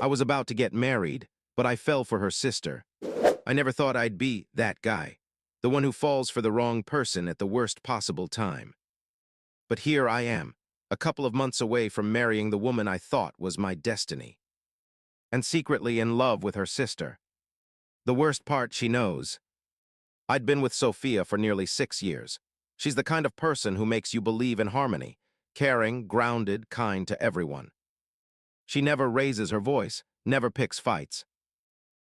I was about to get married, but I fell for her sister. I never thought I'd be that guy, the one who falls for the wrong person at the worst possible time. But here I am, a couple of months away from marrying the woman I thought was my destiny, and secretly in love with her sister. The worst part, she knows. I'd been with Sophia for nearly 6 years. She's the kind of person who makes you believe in harmony, caring, grounded, kind to everyone. She never raises her voice, never picks fights.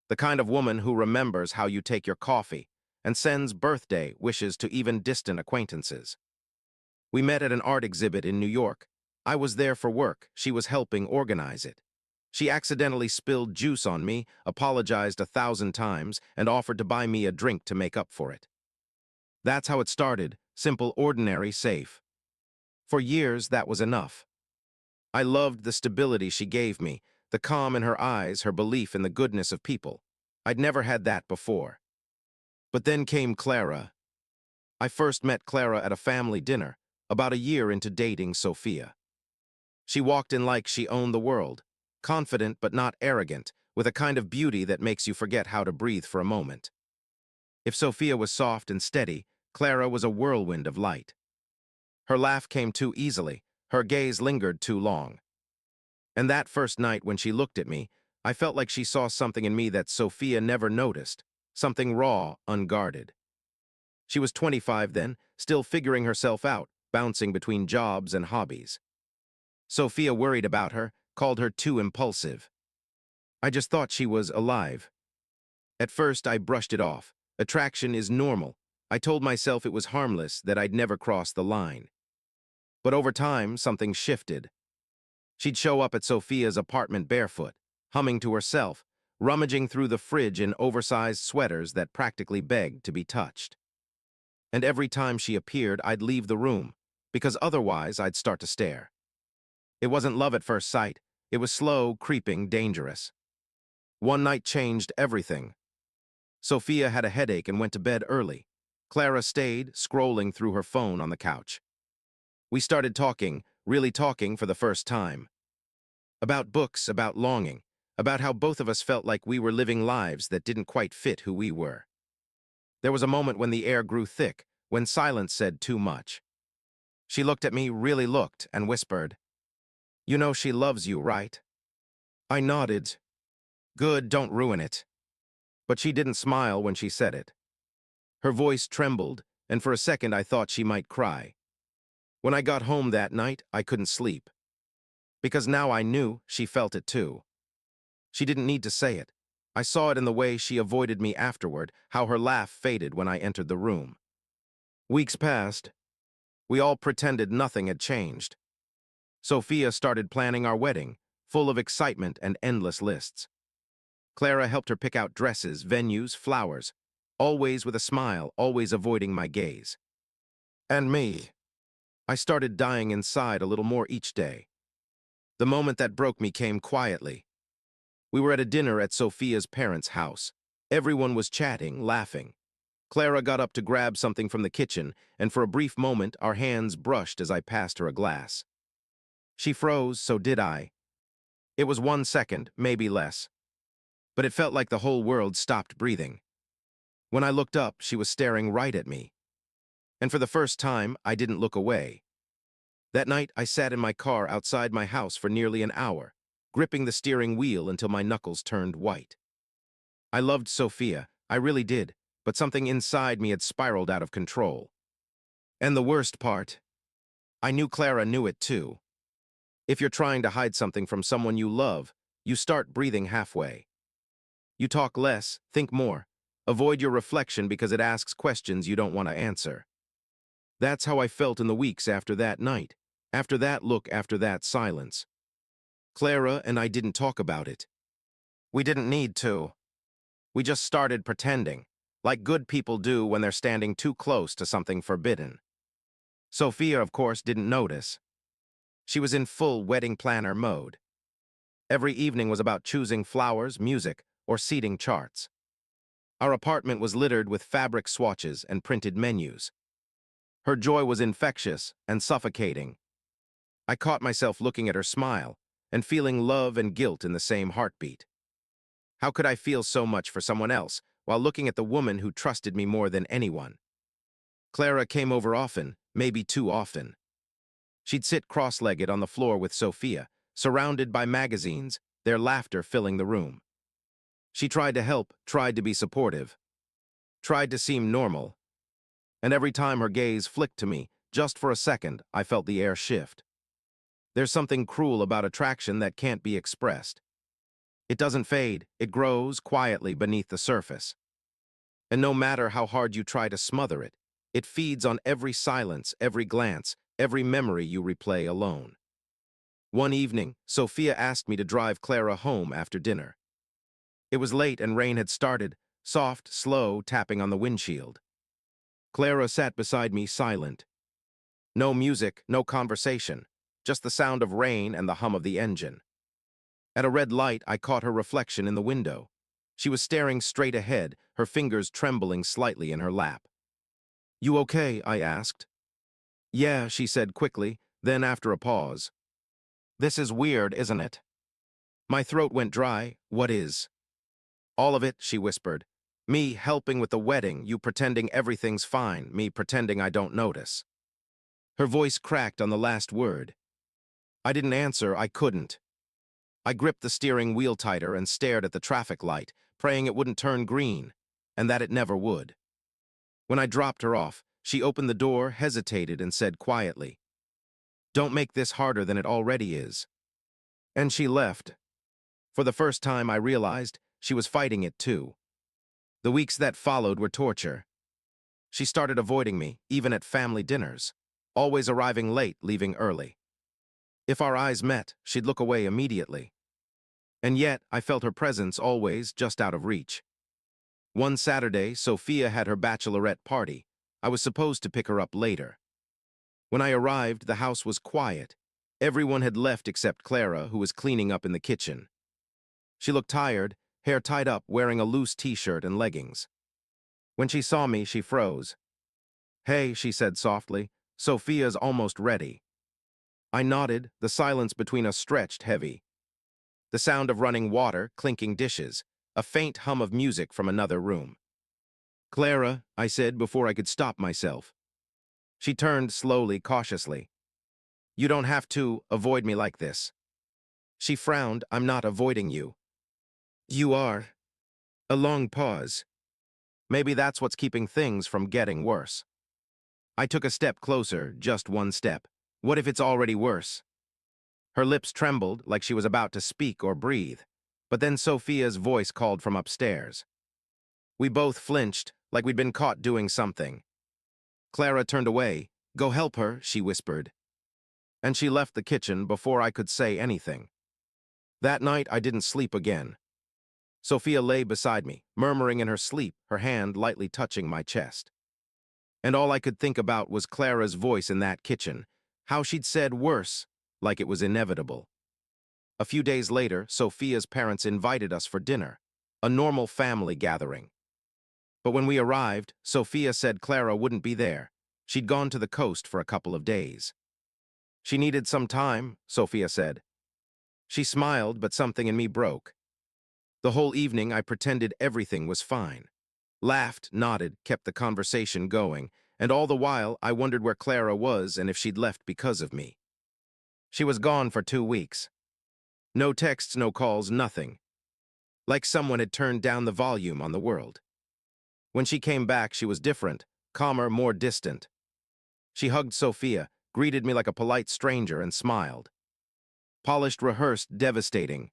The kind of woman who remembers how you take your coffee and sends birthday wishes to even distant acquaintances. We met at an art exhibit in New York. I was there for work. She was helping organize it. She accidentally spilled juice on me, apologized 1,000 times, and offered to buy me a drink to make up for it. That's how it started, simple, ordinary, safe. For years, that was enough. I loved the stability she gave me, the calm in her eyes, her belief in the goodness of people. I'd never had that before. But then came Clara. I first met Clara at a family dinner, about a year into dating Sophia. She walked in like she owned the world, confident but not arrogant, with a kind of beauty that makes you forget how to breathe for a moment. If Sophia was soft and steady, Clara was a whirlwind of light. Her laugh came too easily, her gaze lingered too long. And that first night when she looked at me, I felt like she saw something in me that Sophia never noticed, something raw, unguarded. She was 25 then, still figuring herself out, bouncing between jobs and hobbies. Sophia worried about her, called her too impulsive. I just thought she was alive. At first, I brushed it off. Attraction is normal. I told myself it was harmless, that I'd never cross the line. But over time, something shifted. She'd show up at Sophia's apartment barefoot, humming to herself, rummaging through the fridge in oversized sweaters that practically begged to be touched. And every time she appeared, I'd leave the room, because otherwise I'd start to stare. It wasn't love at first sight. It was slow, creeping, dangerous. One night changed everything. Sophia had a headache and went to bed early. Clara stayed, scrolling through her phone on the couch. We started talking, really talking for the first time. About books, about longing, about how both of us felt like we were living lives that didn't quite fit who we were. There was a moment when the air grew thick, when silence said too much. She looked at me, really looked, and whispered, "You know she loves you, right?" I nodded. "Good, don't ruin it." But she didn't smile when she said it. Her voice trembled, and for a second I thought she might cry. When I got home that night, I couldn't sleep. Because now I knew she felt it too. She didn't need to say it. I saw it in the way she avoided me afterward, how her laugh faded when I entered the room. Weeks passed. We all pretended nothing had changed. Sophia started planning our wedding, full of excitement and endless lists. Clara helped her pick out dresses, venues, flowers, always with a smile, always avoiding my gaze. And me. I started dying inside a little more each day. The moment that broke me came quietly. We were at a dinner at Sophia's parents' house. Everyone was chatting, laughing. Clara got up to grab something from the kitchen, and for a brief moment our hands brushed as I passed her a glass. She froze, so did I. It was 1 second, maybe less. But it felt like the whole world stopped breathing. When I looked up, she was staring right at me. And for the first time, I didn't look away. That night, I sat in my car outside my house for nearly an hour, gripping the steering wheel until my knuckles turned white. I loved Sophia, I really did, but something inside me had spiraled out of control. And the worst part, I knew Clara knew it too. If you're trying to hide something from someone you love, you start breathing halfway. You talk less, think more, avoid your reflection because it asks questions you don't want to answer. That's how I felt in the weeks after that night, after that look, after that silence. Clara and I didn't talk about it. We didn't need to. We just started pretending, like good people do when they're standing too close to something forbidden. Sophia, of course, didn't notice. She was in full wedding planner mode. Every evening was about choosing flowers, music, or seating charts. Our apartment was littered with fabric swatches and printed menus. Her joy was infectious and suffocating. I caught myself looking at her smile, and feeling love and guilt in the same heartbeat. How could I feel so much for someone else while looking at the woman who trusted me more than anyone? Clara came over often, maybe too often. She'd sit cross-legged on the floor with Sophia, surrounded by magazines, their laughter filling the room. She tried to help, tried to be supportive, tried to seem normal, and every time her gaze flicked to me, just for a second, I felt the air shift. There's something cruel about attraction that can't be expressed. It doesn't fade, it grows quietly beneath the surface. And no matter how hard you try to smother it, it feeds on every silence, every glance, every memory you replay alone. One evening, Sophia asked me to drive Clara home after dinner. It was late and rain had started, soft, slow tapping on the windshield. Clara sat beside me silent. No music, no conversation, just the sound of rain and the hum of the engine. At a red light, I caught her reflection in the window. She was staring straight ahead, her fingers trembling slightly in her lap. "You okay?" I asked. "Yeah," she said quickly, then after a pause. "This is weird, isn't it?" My throat went dry. "What is?" "All of it," she whispered. "Me helping with the wedding, you pretending everything's fine, me pretending I don't notice." Her voice cracked on the last word. I didn't answer, I couldn't. I gripped the steering wheel tighter and stared at the traffic light, praying it wouldn't turn green, and that it never would. When I dropped her off, she opened the door, hesitated, and said quietly, "Don't make this harder than it already is." And she left. For the first time, I realized she was fighting it too. The weeks that followed were torture. She started avoiding me, even at family dinners, always arriving late, leaving early. If our eyes met, she'd look away immediately. And yet, I felt her presence always just out of reach. One Saturday, Sophia had her bachelorette party. I was supposed to pick her up later. When I arrived, the house was quiet. Everyone had left except Clara, who was cleaning up in the kitchen. She looked tired, hair tied up, wearing a loose t-shirt and leggings. When she saw me, she froze. "Hey," she said softly, "Sophia's almost ready." I nodded, the silence between us stretched heavy. The sound of running water, clinking dishes, a faint hum of music from another room. "Clara," I said before I could stop myself. She turned slowly, cautiously. "You don't have to avoid me like this." She frowned. "I'm not avoiding you." "You are." A long pause. Maybe that's what's keeping things from getting worse. I took a step closer, just one step. What if it's already worse? Her lips trembled like she was about to speak or breathe, but then Sophia's voice called from upstairs. We both flinched, like we'd been caught doing something. Clara turned away. "Go help her," she whispered. And she left the kitchen before I could say anything. That night, I didn't sleep again. Sophia lay beside me, murmuring in her sleep, her hand lightly touching my chest. And all I could think about was Clara's voice in that kitchen, how she'd said worse, like it was inevitable. A few days later, Sophia's parents invited us for dinner, a normal family gathering. But when we arrived, Sophia said Clara wouldn't be there. She'd gone to the coast for a couple of days. She needed some time, Sophia said. She smiled, but something in me broke. The whole evening, I pretended everything was fine. Laughed, nodded, kept the conversation going, and all the while, I wondered where Clara was and if she'd left because of me. She was gone for 2 weeks. No texts, no calls, nothing. Like someone had turned down the volume on the world. When she came back, she was different, calmer, more distant. She hugged Sophia, greeted me like a polite stranger, and smiled. Polished, rehearsed, devastating.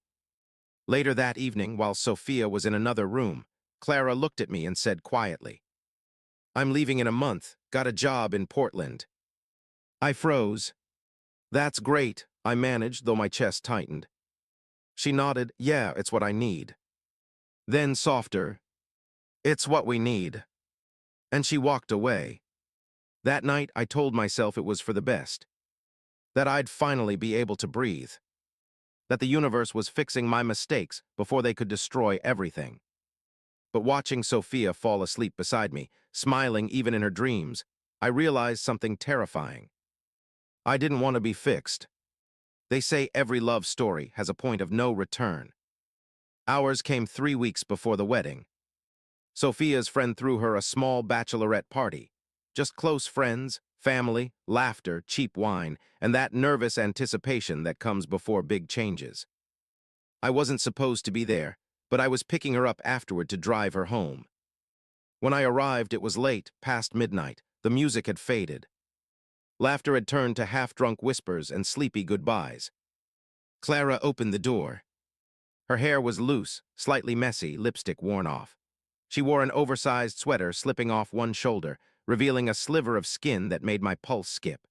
Later that evening, while Sophia was in another room, Clara looked at me and said quietly, "I'm leaving in a month, got a job in Portland." I froze. "That's great," I managed, though my chest tightened. She nodded. "Yeah, it's what I need." Then softer, "It's what we need." And she walked away. That night, I told myself it was for the best. That I'd finally be able to breathe. That the universe was fixing my mistakes before they could destroy everything. But watching Sophia fall asleep beside me, smiling even in her dreams, I realized something terrifying. I didn't want to be fixed. They say every love story has a point of no return. Ours came 3 weeks before the wedding. Sophia's friend threw her a small bachelorette party. Just close friends, family, laughter, cheap wine, and that nervous anticipation that comes before big changes. I wasn't supposed to be there, but I was picking her up afterward to drive her home. When I arrived, it was late, past midnight. The music had faded. Laughter had turned to half-drunk whispers and sleepy goodbyes. Clara opened the door. Her hair was loose, slightly messy, lipstick worn off. She wore an oversized sweater slipping off one shoulder, revealing a sliver of skin that made my pulse skip.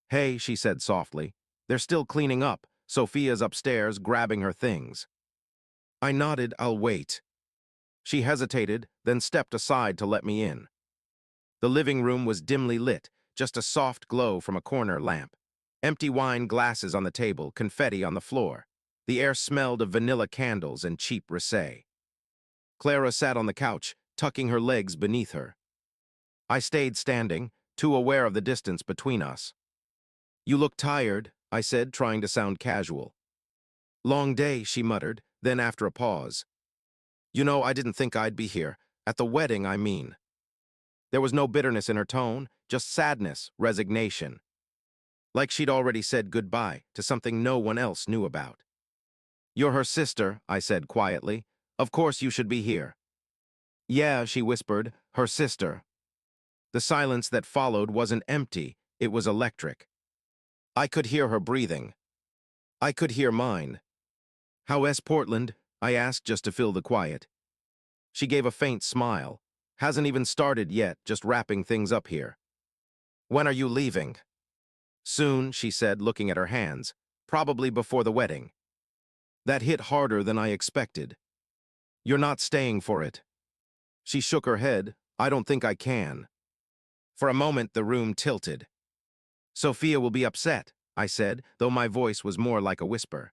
"Hey," she said softly. "They're still cleaning up. Sophia's upstairs grabbing her things." I nodded, "I'll wait." She hesitated, then stepped aside to let me in. The living room was dimly lit, just a soft glow from a corner lamp. Empty wine glasses on the table, confetti on the floor. The air smelled of vanilla candles and cheap Risset. Clara sat on the couch, tucking her legs beneath her. I stayed standing, too aware of the distance between us. "You look tired," I said, trying to sound casual. "Long day," she muttered, then after a pause. "You know, I didn't think I'd be here. At the wedding, I mean." There was no bitterness in her tone, just sadness, resignation. Like she'd already said goodbye to something no one else knew about. "You're her sister," I said quietly. "Of course you should be here." "Yeah," she whispered, "her sister." The silence that followed wasn't empty, it was electric. I could hear her breathing. I could hear mine. "How's Portland?" I asked just to fill the quiet. She gave a faint smile. "Hasn't even started yet, just wrapping things up here." "When are you leaving?" "Soon," she said, looking at her hands. "Probably before the wedding." That hit harder than I expected. "You're not staying for it." She shook her head. "I don't think I can." For a moment, the room tilted. "Sophia will be upset," I said, though my voice was more like a whisper.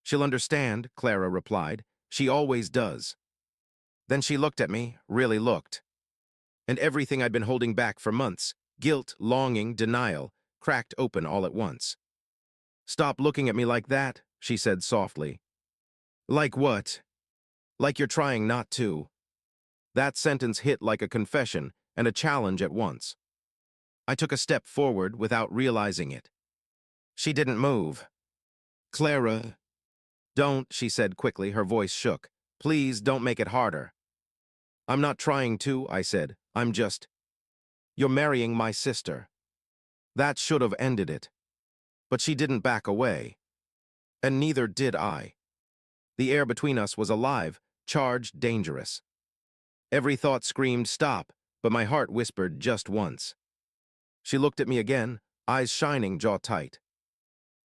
"She'll understand," Clara replied. "She always does." Then she looked at me, really looked. And everything I'd been holding back for months, guilt, longing, denial, cracked open all at once. "Stop looking at me like that," she said softly. "Like what?" "Like you're trying not to." That sentence hit like a confession and a challenge at once. I took a step forward without realizing it. She didn't move. "Clara." "Don't," she said quickly, her voice shook. "Please don't make it harder." "I'm not trying to," I said. "I'm just—" "You're marrying my sister." That should have ended it. But she didn't back away. And neither did I. The air between us was alive, charged, dangerous. Every thought screamed, "Stop," but my heart whispered just once. She looked at me again, eyes shining, jaw tight.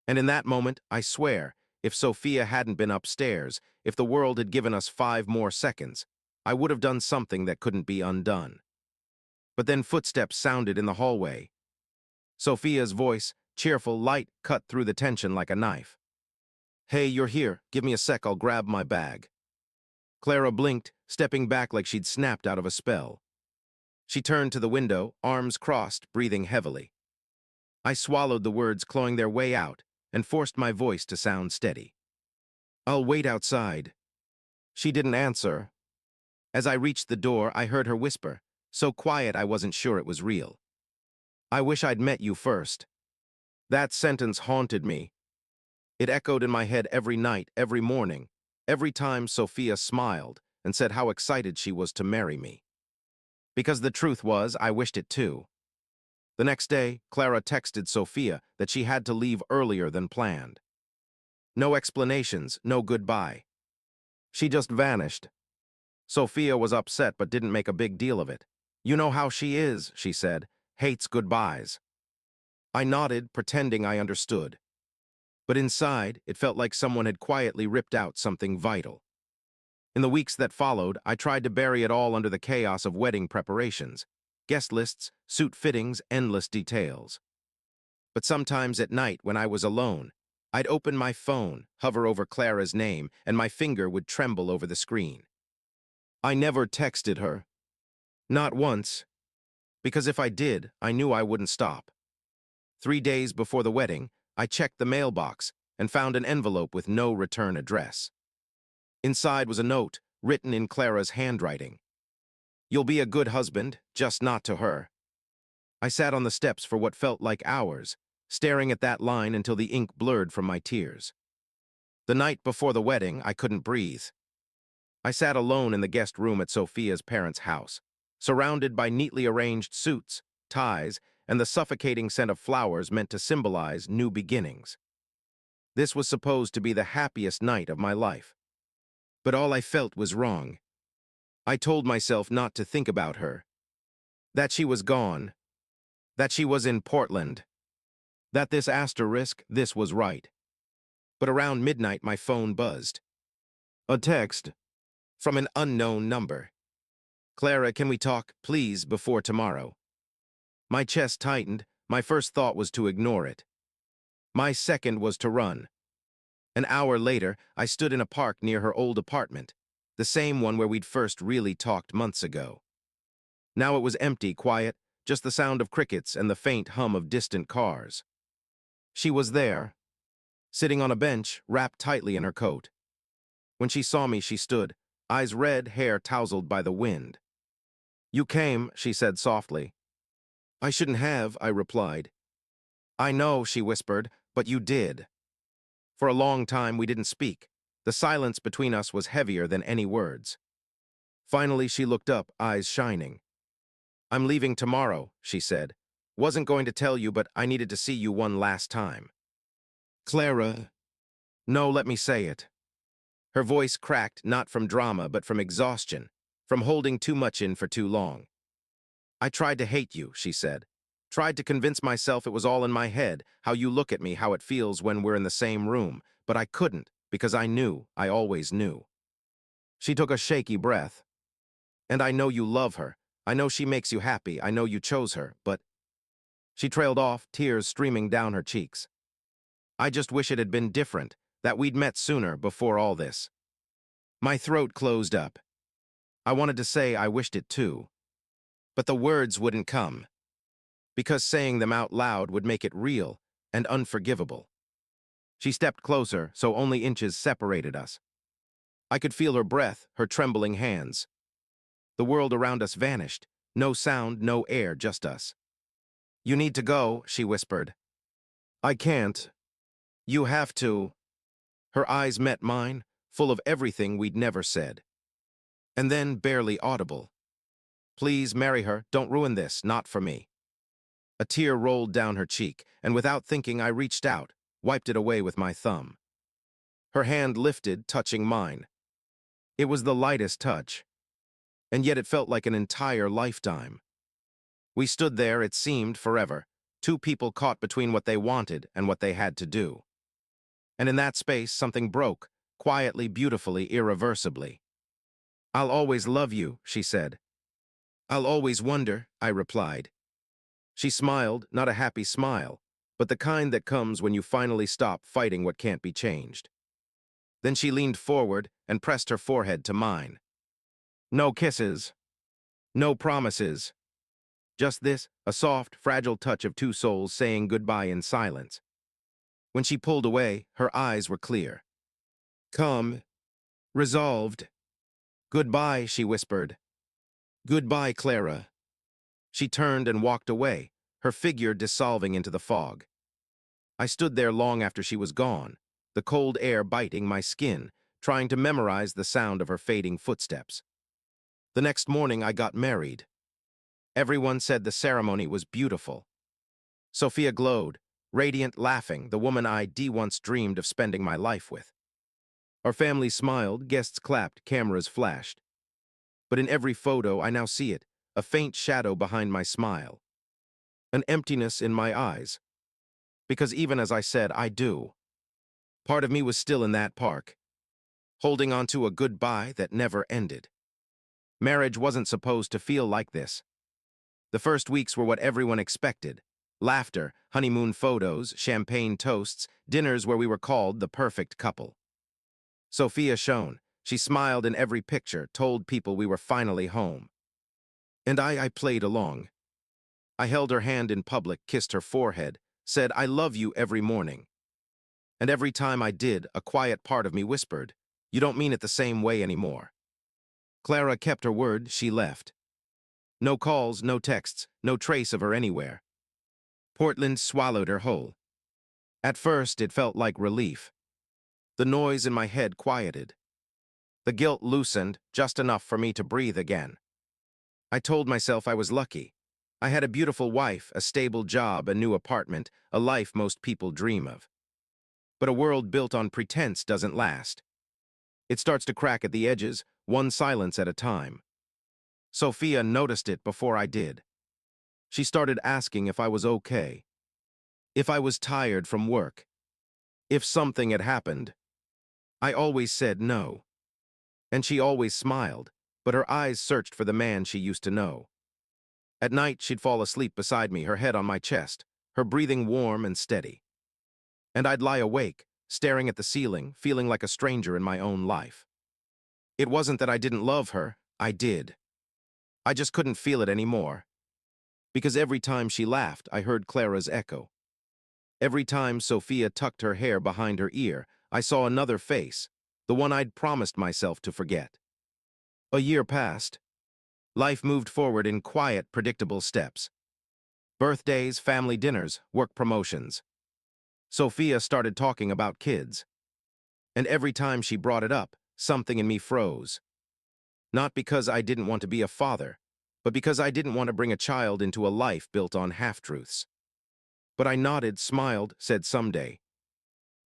And in that moment, I swear, if Sophia hadn't been upstairs, if the world had given us 5 more seconds, I would have done something that couldn't be undone. But then footsteps sounded in the hallway. Sophia's voice, cheerful, light, cut through the tension like a knife. "Hey, you're here. Give me a sec, I'll grab my bag." Clara blinked, stepping back like she'd snapped out of a spell. She turned to the window, arms crossed, breathing heavily. I swallowed the words clawing their way out and forced my voice to sound steady. "I'll wait outside." She didn't answer. As I reached the door, I heard her whisper, so quiet I wasn't sure it was real. "I wish I'd met you first." That sentence haunted me. It echoed in my head every night, every morning, every time Sophia smiled and said how excited she was to marry me. Because the truth was, I wished it too. The next day, Clara texted Sophia that she had to leave earlier than planned. No explanations, no goodbye. She just vanished. Sophia was upset but didn't make a big deal of it. "You know how she is," she said, "hates goodbyes." I nodded, pretending I understood. But inside, it felt like someone had quietly ripped out something vital. In the weeks that followed, I tried to bury it all under the chaos of wedding preparations. Guest lists, suit fittings, endless details. But sometimes at night, when I was alone, I'd open my phone, hover over Clara's name, and my finger would tremble over the screen. I never texted her. Not once. Because if I did, I knew I wouldn't stop. 3 days before the wedding, I checked the mailbox and found an envelope with no return address. Inside was a note written in Clara's handwriting. "You'll be a good husband, just not to her." I sat on the steps for what felt like hours, staring at that line until the ink blurred from my tears. The night before the wedding, I couldn't breathe. I sat alone in the guest room at Sophia's parents' house, surrounded by neatly arranged suits, ties, and the suffocating scent of flowers meant to symbolize new beginnings. This was supposed to be the happiest night of my life. But all I felt was wrong. I told myself not to think about her, that she was gone, that she was in Portland, that this was right. But around midnight, my phone buzzed. A text from an unknown number. "Clara, can we talk, please, before tomorrow?" My chest tightened. My first thought was to ignore it. My second was to run. An hour later, I stood in a park near her old apartment, the same one where we'd first really talked months ago. Now it was empty, quiet, just the sound of crickets and the faint hum of distant cars. She was there, sitting on a bench, wrapped tightly in her coat. When she saw me, she stood, eyes red, hair tousled by the wind. "You came," she said softly. "I shouldn't have," I replied. "I know," she whispered, "but you did." For a long time, we didn't speak. The silence between us was heavier than any words. Finally, she looked up, eyes shining. "I'm leaving tomorrow," she said. "Wasn't going to tell you, but I needed to see you one last time." "Clara." "No, let me say it." Her voice cracked, not from drama, but from exhaustion, from holding too much in for too long. "I tried to hate you," she said. "Tried to convince myself it was all in my head, how you look at me, how it feels when we're in the same room. But I couldn't, because I knew, I always knew." She took a shaky breath. "And I know you love her. I know she makes you happy. I know you chose her, but—" She trailed off, tears streaming down her cheeks. "I just wish it had been different, that we'd met sooner, before all this." My throat closed up. I wanted to say I wished it too. But the words wouldn't come, because saying them out loud would make it real and unforgivable. She stepped closer, so only inches separated us. I could feel her breath, her trembling hands. The world around us vanished. No sound, no air, just us. "You need to go," she whispered. "I can't." "You have to." Her eyes met mine, full of everything we'd never said. And then, barely audible, "Please marry her, don't ruin this, not for me." A tear rolled down her cheek, and without thinking I reached out, wiped it away with my thumb. Her hand lifted, touching mine. It was the lightest touch, and yet it felt like an entire lifetime. We stood there, it seemed, forever, two people caught between what they wanted and what they had to do. And in that space, something broke, quietly, beautifully, irreversibly. "I'll always love you," she said. "I'll always wonder," I replied. She smiled, not a happy smile, but the kind that comes when you finally stop fighting what can't be changed. Then she leaned forward and pressed her forehead to mine. "No kisses. No promises. Just this, a soft, fragile touch of two souls saying goodbye in silence." When she pulled away, her eyes were clear. "Calm. Resolved. Goodbye," she whispered. "Goodbye, Clara." She turned and walked away, her figure dissolving into the fog. I stood there long after she was gone, the cold air biting my skin, trying to memorize the sound of her fading footsteps. The next morning, I got married. Everyone said the ceremony was beautiful. Sophia glowed, radiant, laughing, the woman I'd once dreamed of spending my life with. Our family smiled, guests clapped, cameras flashed. But in every photo, I now see it, a faint shadow behind my smile. An emptiness in my eyes. Because even as I said, "I do," part of me was still in that park, holding on to a goodbye that never ended. Marriage wasn't supposed to feel like this. The first weeks were what everyone expected. Laughter, honeymoon photos, champagne toasts, dinners where we were called the perfect couple. Sophia shone. She smiled in every picture, told people we were finally home. And I played along. I held her hand in public, kissed her forehead, said, "I love you," every morning. And every time I did, a quiet part of me whispered, "You don't mean it the same way anymore." Clara kept her word. She left. No calls, no texts, no trace of her anywhere. Portland swallowed her whole. At first, it felt like relief. The noise in my head quieted. The guilt loosened, just enough for me to breathe again. I told myself I was lucky. I had a beautiful wife, a stable job, a new apartment, a life most people dream of. But a world built on pretense doesn't last. It starts to crack at the edges, one silence at a time. Sophia noticed it before I did. She started asking if I was okay, if I was tired from work, if something had happened. I always said no. And she always smiled, but her eyes searched for the man she used to know. At night, she'd fall asleep beside me, her head on my chest, her breathing warm and steady. And I'd lie awake, staring at the ceiling, feeling like a stranger in my own life. It wasn't that I didn't love her, I did. I just couldn't feel it anymore. Because every time she laughed, I heard Clara's echo. Every time Sophia tucked her hair behind her ear, I saw another face, the one I'd promised myself to forget. A year passed. Life moved forward in quiet, predictable steps. Birthdays, family dinners, work promotions. Sophia started talking about kids. And every time she brought it up, something in me froze. Not because I didn't want to be a father, but because I didn't want to bring a child into a life built on half-truths. But I nodded, smiled, said someday.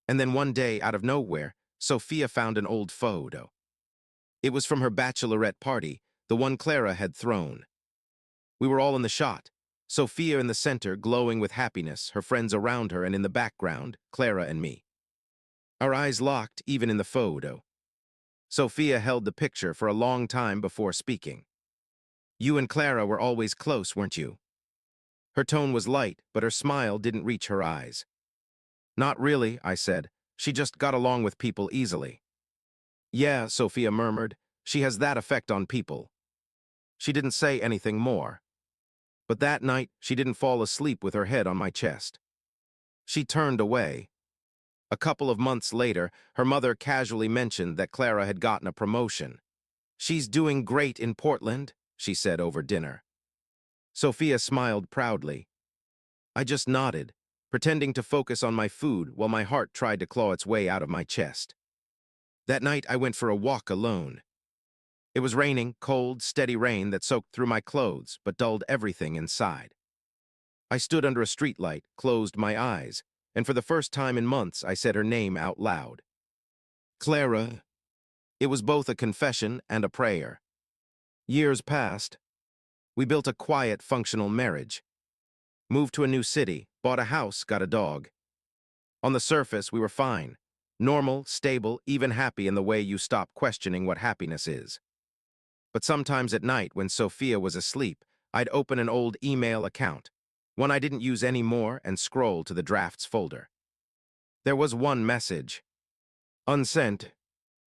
And then one day, out of nowhere, Sophia found an old photo. It was from her bachelorette party, the one Clara had thrown. We were all in the shot, Sophia in the center, glowing with happiness, her friends around her, and in the background, Clara and me. Our eyes locked, even in the photo. Sophia held the picture for a long time before speaking. "You and Clara were always close, weren't you?" Her tone was light, but her smile didn't reach her eyes. "Not really," I said. "She just got along with people easily." "Yeah," Sophia murmured. "She has that effect on people." She didn't say anything more. But that night, she didn't fall asleep with her head on my chest. She turned away. A couple of months later, her mother casually mentioned that Clara had gotten a promotion. "She's doing great in Portland," she said over dinner. Sophia smiled proudly. I just nodded, pretending to focus on my food while my heart tried to claw its way out of my chest. That night, I went for a walk alone. It was raining, cold, steady rain that soaked through my clothes but dulled everything inside. I stood under a streetlight, closed my eyes, and for the first time in months, I said her name out loud. "Clara." It was both a confession and a prayer. Years passed. We built a quiet, functional marriage. Moved to a new city, bought a house, got a dog. On the surface, we were fine. Normal, stable, even happy in the way you stop questioning what happiness is. But sometimes at night, when Sophia was asleep, I'd open an old email account, one I didn't use anymore, and scroll to the drafts folder. There was one message. Unsent.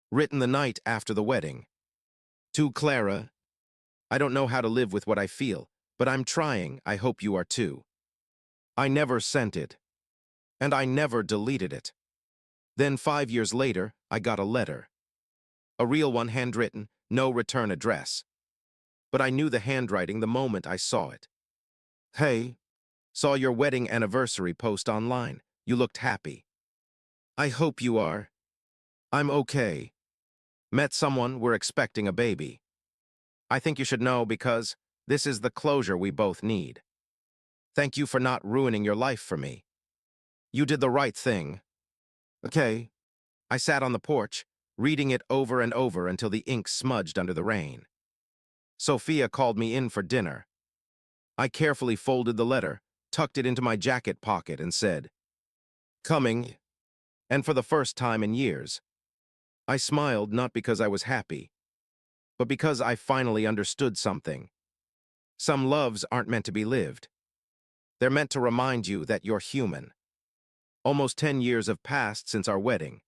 Written the night after the wedding. To Clara. I don't know how to live with what I feel, but I'm trying. I hope you are too. I never sent it. And I never deleted it. Then 5 years later, I got a letter. A real one, handwritten, no return address. But I knew the handwriting the moment I saw it. "Hey, saw your wedding anniversary post online. You looked happy. I hope you are. I'm okay. Met someone, we're expecting a baby. I think you should know because this is the closure we both need. Thank you for not ruining your life for me. You did the right thing." Okay. I sat on the porch, reading it over and over until the ink smudged under the rain. Sophia called me in for dinner. I carefully folded the letter, tucked it into my jacket pocket, and said, "Coming." And for the first time in years, I smiled not because I was happy, but because I finally understood something. Some loves aren't meant to be lived. They're meant to remind you that you're human. Almost 10 years have passed since our wedding.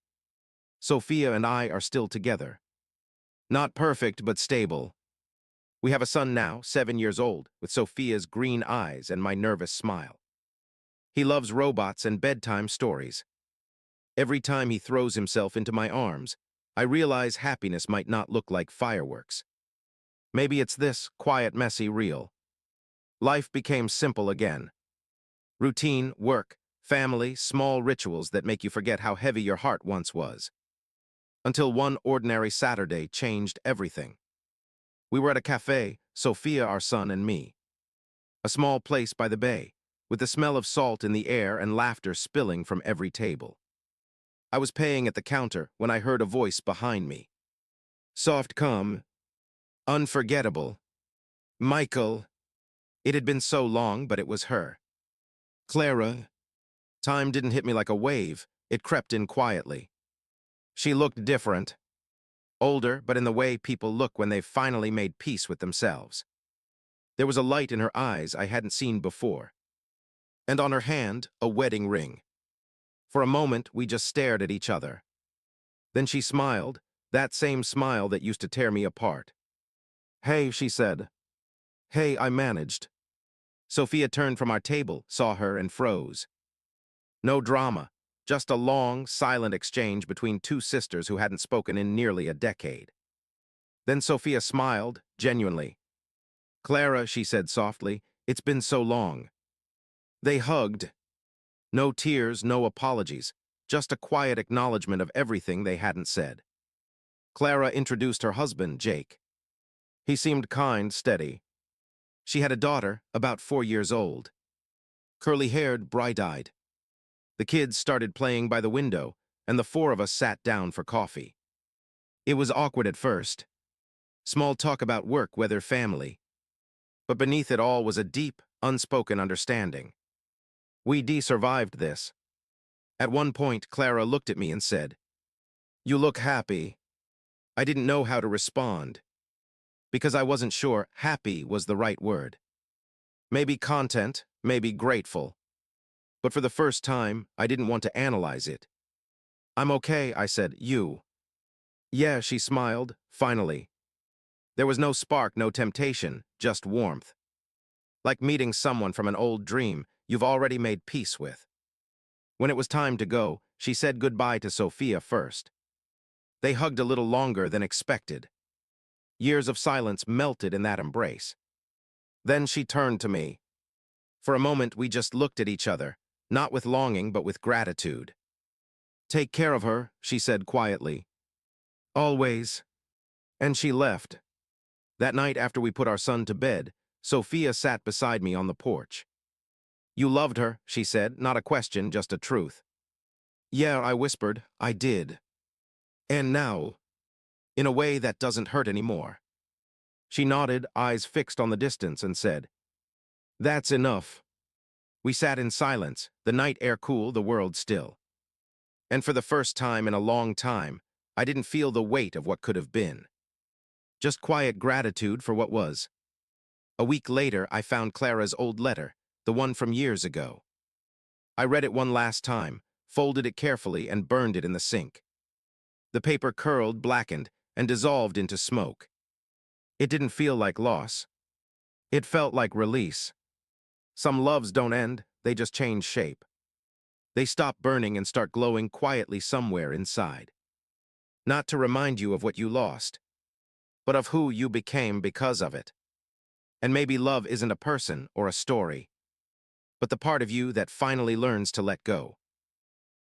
Sophia and I are still together. Not perfect, but stable. We have a son now, 7 years old, with Sophia's green eyes and my nervous smile. He loves robots and bedtime stories. Every time he throws himself into my arms, I realize happiness might not look like fireworks. Maybe it's this, quiet, messy, real. Life became simple again. Routine, work, family, small rituals that make you forget how heavy your heart once was. Until one ordinary Saturday changed everything. We were at a cafe, Sophia, our son, and me. A small place by the bay, with the smell of salt in the air and laughter spilling from every table. I was paying at the counter when I heard a voice behind me. Soft, calm, unforgettable. Michael. It had been so long, but it was her. Clara. Time didn't hit me like a wave. It crept in quietly. She looked different. Older, but in the way people look when they've finally made peace with themselves. There was a light in her eyes I hadn't seen before. And on her hand, a wedding ring. For a moment, we just stared at each other. Then she smiled, that same smile that used to tear me apart. Hey, she said. Hey, I managed. Sophia turned from our table, saw her, and froze. No drama, just a long, silent exchange between two sisters who hadn't spoken in nearly a decade. Then Sophia smiled, genuinely. Clara, she said softly, it's been so long. They hugged. No tears, no apologies, just a quiet acknowledgement of everything they hadn't said. Clara introduced her husband, Jake. He seemed kind, steady. She had a daughter, about 4 years old. Curly-haired, bright-eyed. The kids started playing by the window, and the four of us sat down for coffee. It was awkward at first. Small talk about work, weather, family. But beneath it all was a deep, unspoken understanding. We survived this. At one point, Clara looked at me and said, "You look happy." I didn't know how to respond, because I wasn't sure happy was the right word. Maybe content, maybe grateful. But for the first time, I didn't want to analyze it. I'm okay, I said. You? Yeah, she smiled, finally. There was no spark, no temptation, just warmth. Like meeting someone from an old dream you've already made peace with. When it was time to go, she said goodbye to Sophia first. They hugged a little longer than expected. Years of silence melted in that embrace. Then she turned to me. For a moment, we just looked at each other, not with longing, but with gratitude. Take care of her, she said quietly. Always. And she left. That night after we put our son to bed, Sophia sat beside me on the porch. You loved her, she said, not a question, just a truth. Yeah, I whispered, I did. And now, in a way that doesn't hurt anymore. She nodded, eyes fixed on the distance, and said, That's enough. We sat in silence, the night air cool, the world still. And for the first time in a long time, I didn't feel the weight of what could have been. Just quiet gratitude for what was. A week later, I found Clara's old letter, the one from years ago. I read it one last time, folded it carefully, and burned it in the sink. The paper curled, blackened, and dissolved into smoke. It didn't feel like loss. It felt like release. Some loves don't end, they just change shape. They stop burning and start glowing quietly somewhere inside. Not to remind you of what you lost, but of who you became because of it. And maybe love isn't a person or a story, but the part of you that finally learns to let go.